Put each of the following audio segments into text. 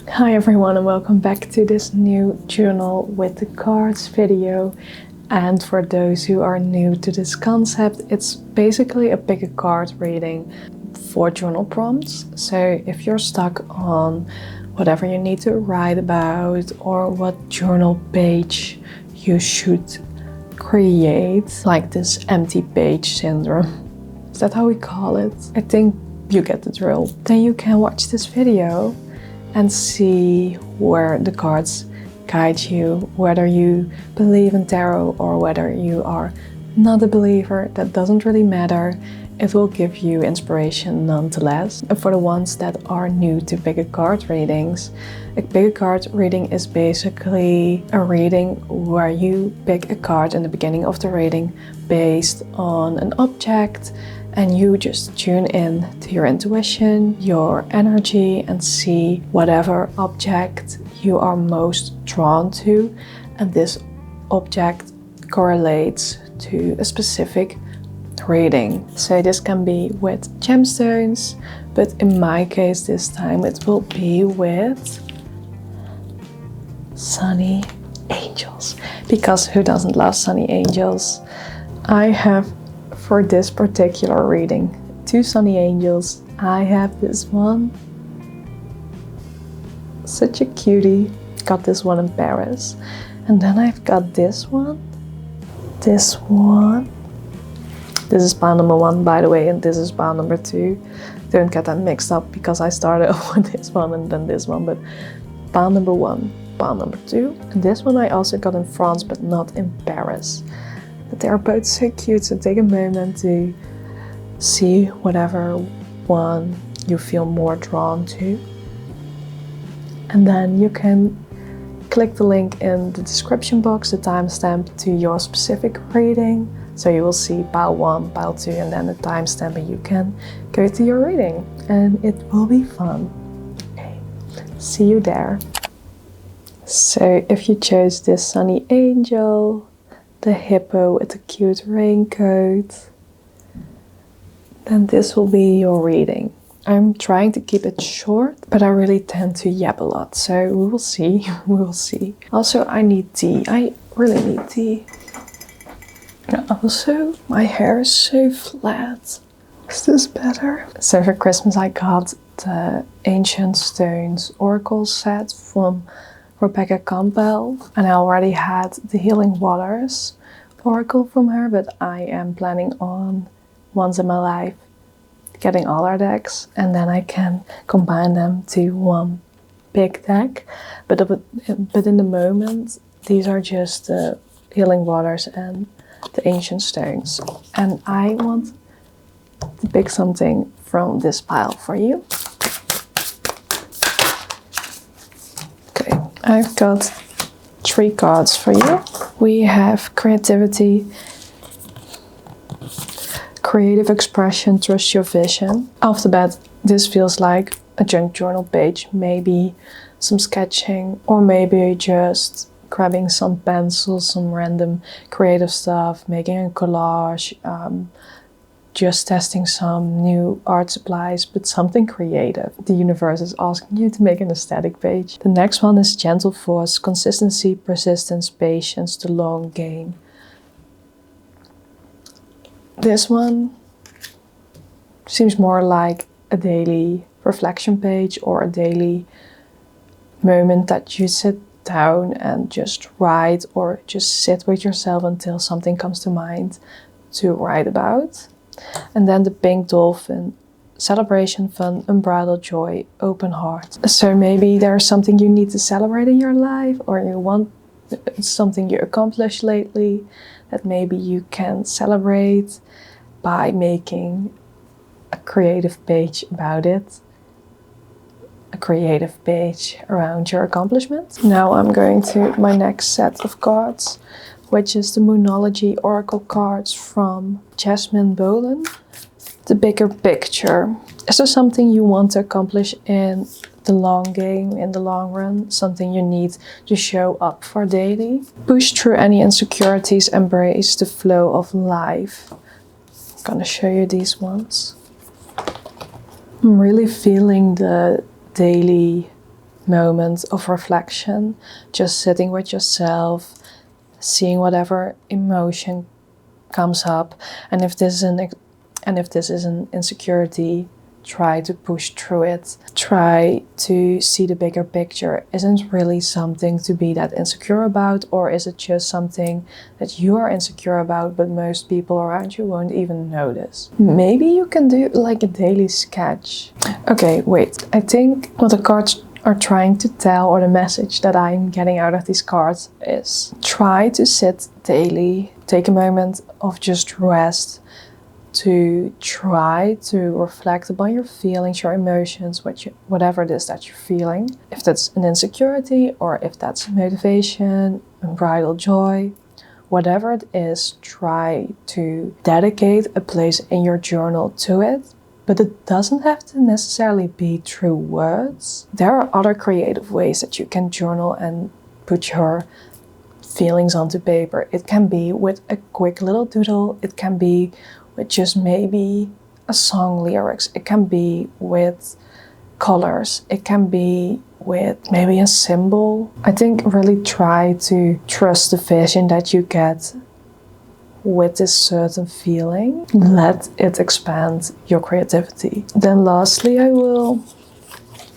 Hi everyone and welcome back to this new journal with the cards video. And for those who are new to this concept, it's basically a pick a card reading for journal prompts. So if you're stuck on whatever you need to write about or what journal page you should create, like this empty page syndrome, is that how we call it? I think you get the drill. Then you can watch this video and see where the cards guide you, whether you believe in tarot or whether you are not a believer. That doesn't really matter. It will give you inspiration nonetheless. And for the ones that are new to pick a card readings, a pick a card reading is basically a reading where you pick a card in the beginning of the reading based on an object, and you just tune in to your intuition, your energy, and see whatever object you are most drawn to. And this object correlates to a specific reading. So this can be with gemstones, but in my case this time it will be with sunny angels. Because who doesn't love sunny angels? I have, for this particular reading, two sunny angels. I have this one, such a cutie, got this one in Paris, and then I've got this one, this is pile number 1, by the way, and this is pile number 2. Don't get that mixed up because I started with this one and then this one, but pile number 1, pile number 2, and this one I also got in France but not in Paris. But they are both so cute, so take a moment to see whatever one you feel more drawn to. And then you can click the link in the description box, the timestamp to your specific reading. So you will see pile 1, pile 2, and then the timestamp, and you can go to your reading. And it will be fun. Okay. See you there. So if you chose this sunny angel, the hippo with the cute raincoat, then this will be your reading. I'm trying to keep it short, but I really tend to yap a lot, so we will see, we will see. Also, I need tea. I really need tea. And also, my hair is so flat. Is this better? So for Christmas I got the Ancient Stones Oracle set from Rebecca Campbell, and I already had the Healing Waters Oracle from her, but I am planning on, once in my life, getting all our decks, and then I can combine them to one big deck. But in the moment, these are just the Healing Waters and the Ancient Stones, and I want to pick something from this pile for you. Okay, I've got 3 cards for you. We have creativity, creative expression, trust your vision. Off the bat, this feels like a junk journal page, maybe some sketching, or maybe just grabbing some pencils, some random creative stuff, making a collage, just testing some new art supplies, but something creative. The universe is asking you to make an aesthetic page. The next one is gentle force, consistency, persistence, patience, the long game. This one seems more like a daily reflection page or a daily moment that you sit down and just write, or just sit with yourself until something comes to mind to write about. And then the pink dolphin, celebration, fun, unbridled joy, open heart. So maybe there's something you need to celebrate in your life, or you want something you accomplished lately that maybe you can celebrate by making a creative page about it. A creative page around your accomplishments. Now I'm going to my next set of cards, which is the Moonology Oracle cards from Jasmine Boland. The bigger picture. Is there something you want to accomplish in the long game, in the long run? Something you need to show up for daily? Push through any insecurities, embrace the flow of life. I'm gonna show you these ones. I'm really feeling the daily moment of reflection, just sitting with yourself, seeing whatever emotion comes up, and if this is an insecurity, try to push through it. Try to see the bigger picture. Isn't really something to be that insecure about, or is it just something that you are insecure about but most people around you won't even notice? Maybe you can do like a daily sketch. Okay, wait. I think what the cards are trying to tell, or the message that I'm getting out of these cards, is try to sit daily. Take a moment of just rest, to try to reflect upon your feelings, your emotions, whatever it is that you're feeling. If that's an insecurity, or if that's motivation, unbridled joy, whatever it is, try to dedicate a place in your journal to it. But it doesn't have to necessarily be through words. There are other creative ways that you can journal and put your feelings onto paper. It can be with a quick little doodle. It can be with just maybe a song lyrics. It can be with colors. It can be with maybe a symbol. I think really try to trust the vision that you get with this certain feeling. Let it expand your creativity. Then lastly, I will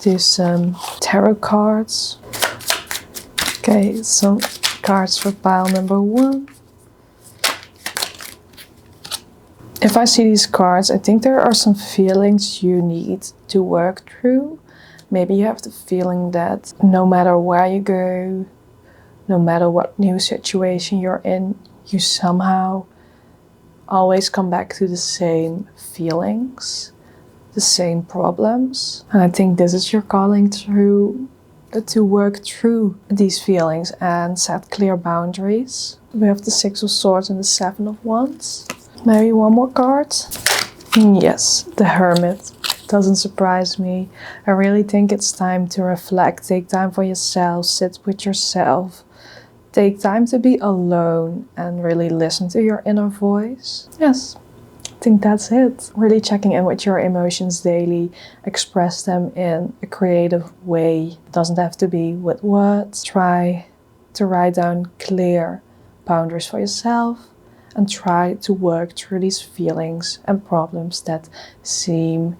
do some tarot cards. Okay, some cards for pile number 1. If I see these cards, I think there are some feelings you need to work through. Maybe you have the feeling that no matter where you go, no matter what new situation you're in, you somehow always come back to the same feelings, the same problems. And I think this is your calling to work through these feelings and set clear boundaries. We have the 6 of Swords and the 7 of Wands. Maybe one more card. Yes, the Hermit. Doesn't surprise me. I really think it's time to reflect. Take time for yourself. Sit with yourself. Take time to be alone and really listen to your inner voice. Yes, I think that's it. Really checking in with your emotions daily. Express them in a creative way. Doesn't have to be with words. Try to write down clear boundaries for yourself. And try to work through these feelings and problems that seem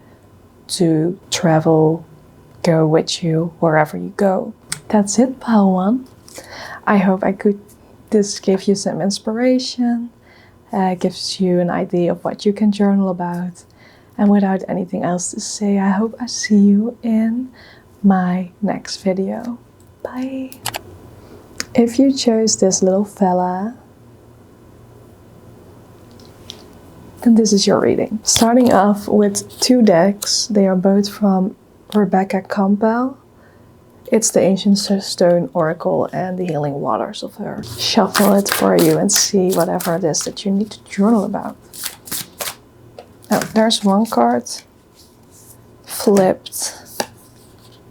to go with you wherever you go. That's it, pile 1. I hope this gave you some inspiration, gives you an idea of what you can journal about. And without anything else to say, I hope I see you in my next video. Bye. If you chose this little fella, then this is your reading. Starting off with 2 decks. They are both from Rebecca Campbell. It's the Ancient Stone Oracle and the Healing Waters of her. Shuffle it for you and see whatever it is that you need to journal about. Now, there's one card flipped.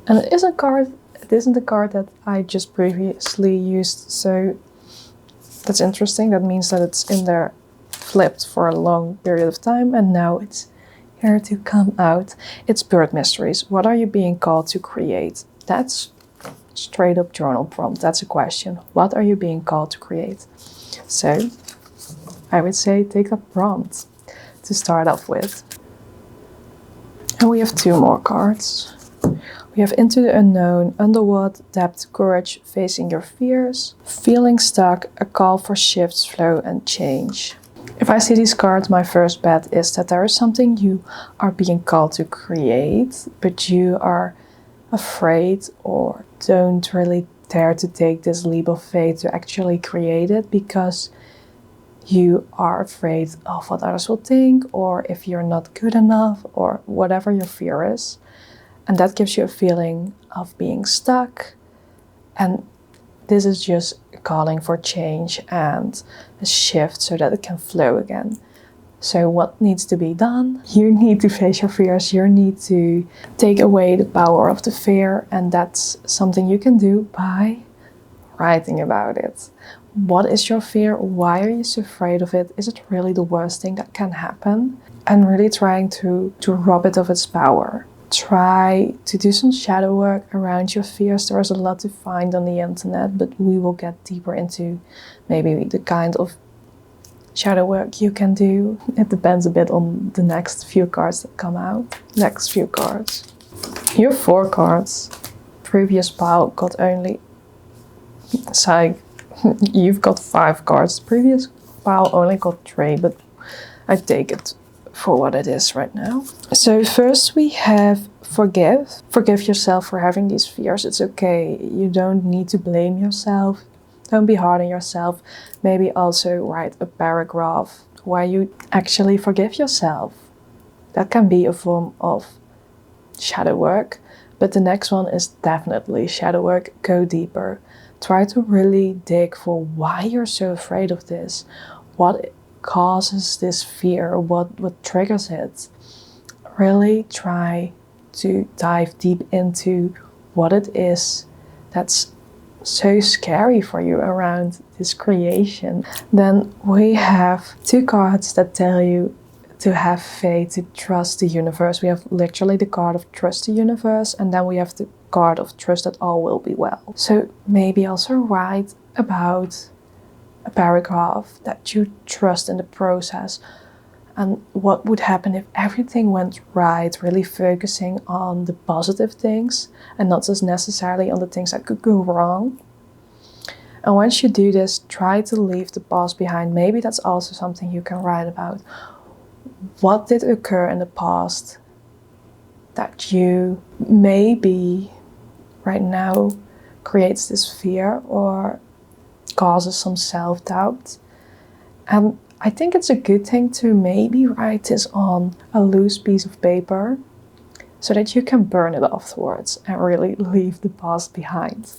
And it isn't the card that I just previously used, so that's interesting. That means that it's in there flipped for a long period of time, and now it's here to come out. It's Bird Mysteries. What are you being called to create? That's straight up journal prompt. That's a question. What are you being called to create? So I would say take a prompt to start off with. And we have 2 more cards. We have Into the Unknown, Underwater, Depth, Courage, Facing Your Fears, Feeling Stuck, A Call for Shifts, Flow and Change. If I see these cards, my first bet is that there is something you are being called to create, but you are afraid or don't really dare to take this leap of faith to actually create it because you are afraid of what others will think, or if you're not good enough, or whatever your fear is. And that gives you a feeling of being stuck. And this is just calling for change and a shift so that it can flow again. So what needs to be done? You need to face your fears. You need to take away the power of the fear. And that's something you can do by writing about it. What is your fear? Why are you so afraid of it? Is it really the worst thing that can happen? And really trying to rob it of its power. try to do some shadow work around your fears. There's a lot to find on the internet, but we will get deeper into maybe the kind of shadow work you can do. It depends a bit on the next few cards that come out. Next few cards. You have 4 cards. Previous pile got only... So you've got 5 cards. Previous pile only got 3, but I take it for what it is right now. So first we have forgive. Forgive yourself for having these fears. It's okay. You don't need to blame yourself. Don't be hard on yourself. Maybe also write a paragraph where you actually forgive yourself. That can be a form of shadow work. But the next one is definitely shadow work. Go deeper. Try to really dig for why you're so afraid of this. What causes this fear? What triggers it? Really try to dive deep into what it is that's so scary for you around this creation. Then we have 2 cards that tell you to have faith, to trust the universe. We have literally the card of trust the universe, and then we have the card of trust that all will be well. So maybe also write about a paragraph that you trust in the process and what would happen if everything went right, really focusing on the positive things and not just necessarily on the things that could go wrong. And once you do this, try to leave the past behind. Maybe that's also something you can write about. What did occur in the past that you maybe right now creates this fear or causes some self-doubt? And I think it's a good thing to maybe write this on a loose piece of paper so that you can burn it afterwards and really leave the past behind.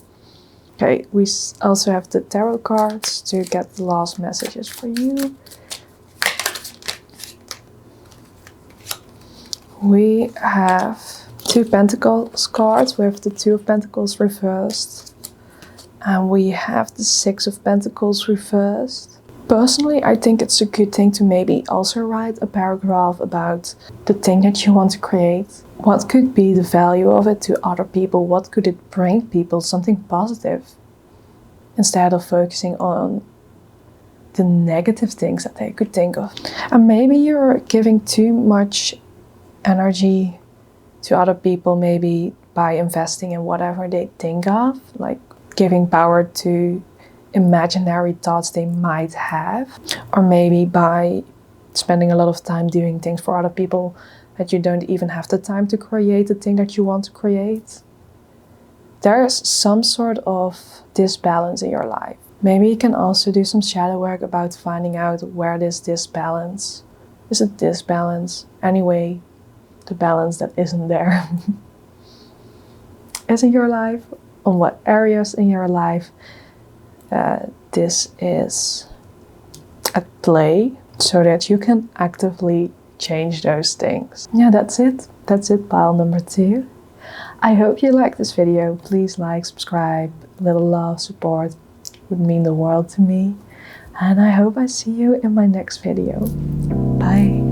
Okay, we also have the tarot cards to get the last messages for you. We have 2 Pentacles cards. We have the 2 of Pentacles reversed. And we have the 6 of Pentacles reversed. Personally, I think it's a good thing to maybe also write a paragraph about the thing that you want to create. What could be the value of it to other people? What could it bring people? Something positive. Instead of focusing on the negative things that they could think of. And maybe you're giving too much energy to other people, maybe by investing in whatever they think of, like giving power to imaginary thoughts they might have, or maybe by spending a lot of time doing things for other people that you don't even have the time to create the thing that you want to create. There's some sort of disbalance in your life. Maybe you can also do some shadow work about finding out where this disbalance is. A disbalance anyway, the balance that isn't there is in your life, on what areas in your life this is at play, so that you can actively change those things. Yeah, that's it. That's it, pile number 2. I hope you liked this video. Please like, subscribe, a little love, support would mean the world to me. And I hope I see you in my next video. Bye.